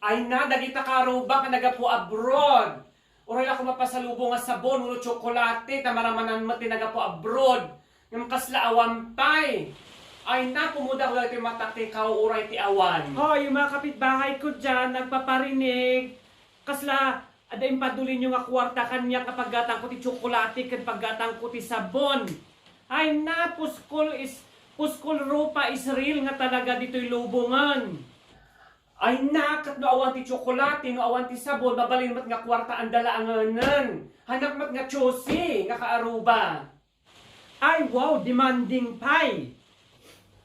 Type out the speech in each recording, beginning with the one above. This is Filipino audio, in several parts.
Ay na, dagita karuba ka nagapo abroad. Oray ako mapasalubong nga sabon, ulo tsokolate, tamaramanan mo tinagapo abroad. Yung kasla awampay. Ay na, pumuda ko lang ito yung matakikaw, uray ti awan. Hoy, yung mga kapitbahay ko dyan, nagpaparinig. Kasla, ada yung padulin yung kwarta kanya kapag gatang ko ti tsokolate, kapag gatang ko ti sabon. Ay na, puskol rupa is real nga talaga dito'y lubungan. Ay na, kat no awan ti tsokolate, no awan ti sabon, babalin mat nga kwarta ang dalaanganan. Hanak mat nga tsosi, nga kaaruba. Ay wow, demanding pay.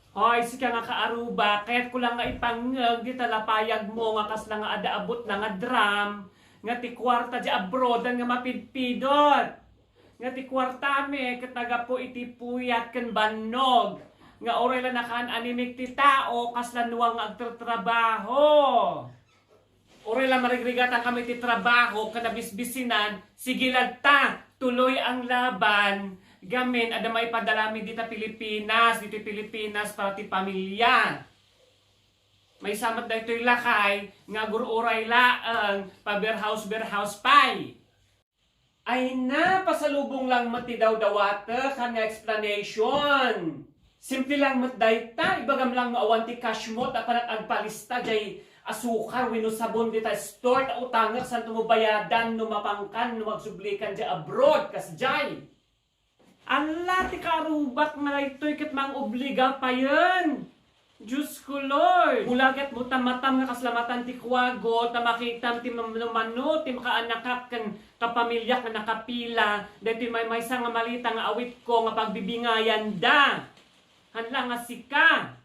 Hoy, sika nga kaaruba, kaya't ko lang nga ipangag, di talapayag mo nga kasla nga adaabot na nga drum, nga ti kwarta di abroad, nga mapidpidot. Nga ti kwarta me, kataga po iti puyat kan bannog. Nga oray lang nakaan animik ti tao, kasla nuwang agtratrabaho. Oray lang marigrigatan kami ti trabaho, kanabisbisinan, sigilad ta, tuloy ang laban. Gamin, ada may padalami dito Pilipinas, para ti pamilya. May samat na ito'y lakay, nga gururay laang, pa-beerhouse pay. Ay na, pasalubong lang mati daw dawata, kanya explanation. Simple lang matdayta, ibagam lang maawan ti cash mo, tapanag agpalista jay asukar, wino sabon dita store, ta utangak san tumubayadan, numapangkan, numagsublikan jay abroad, kas jay. Ala, ti karubak na ito'y kat mang obliga pa yan. Diyos ko, Lord. Mulagat mo tamatam nga kaslamatan ti kwago, tamakitam ti mamano, ti makaanakak kan kapamilya ka nakapila, dahil may isang nga malita nga awit ko nga pagbibingayan da. Hanla nga sika.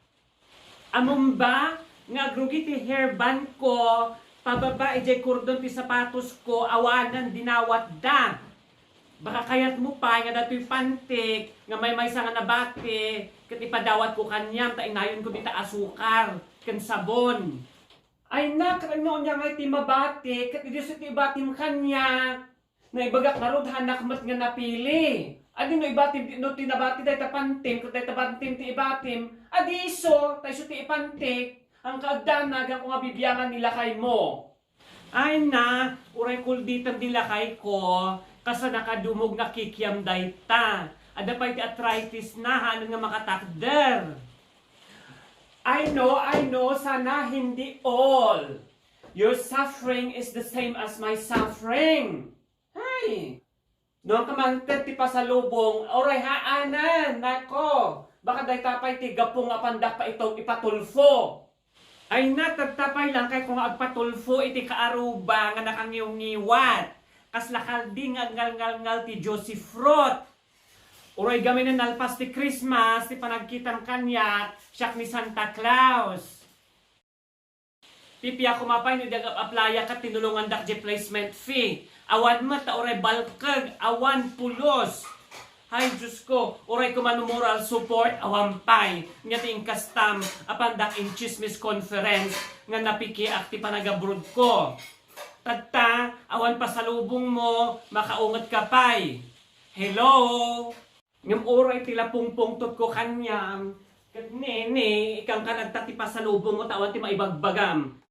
Among ba, nga grugi ti hairband ko, pababa ijay kordon ti sapatos ko, awanan dinawat da. Baka kayat mo pa, nga dato'y pantik, nga may nga nabati, kat ipadawat ko kanyam, ta inayon ko dita asukar, kan sabon. Ay na, karano niya nga iti mabati, kat idisot ti ibatim kanya, na ibagak narod hanak mat nga napili. Adi no ibatim, no tinabati dahi tapantim, kat dahi tapantim ti ibatim, adiso, tayo ti ipantik, ang kaagdanag ang nga bibiyangan nila kay mo. Ay na, uray kulditan dilakay ko, kasa nakadumog na kikiam dayta. Ada pa iti arthritis na, hanon nga makatakder. I know, sana hindi all. Your suffering is the same as my suffering. Hay! Noong kamangtet ti pasalubong, oray haanan, nako. Baka day tapay ti gapong apandak pa itong ipatulfo. Ay na, tagtapay lang kay kung agpatulfo iti kaaruba nga nakangiw-ngiwat. Kaslakalding ang ngal-ngal-ngal ti Joseph Frot. Uray gamin na nalpas ti Christmas, ti panagkitang kanya, siyak ni Santa Claus. Pipiya kumapay ni Dagap-aplaya ka tinulungan dak je placement fee. Awan mo ta oray balkag, awan pulos. Hay Diyos ko, oray kumano moral support, awampay. Nga ting kastam, apandak in chismis conference, nga napiki akti panagabrod ko. Tagta, awan pasalubong mo, makaungat ka pay. Hello? Ngam oray tila pungpungtot ko kanyam. Nene, ikang ka nagtati pasalubong mo, tawan ti maibagbagam.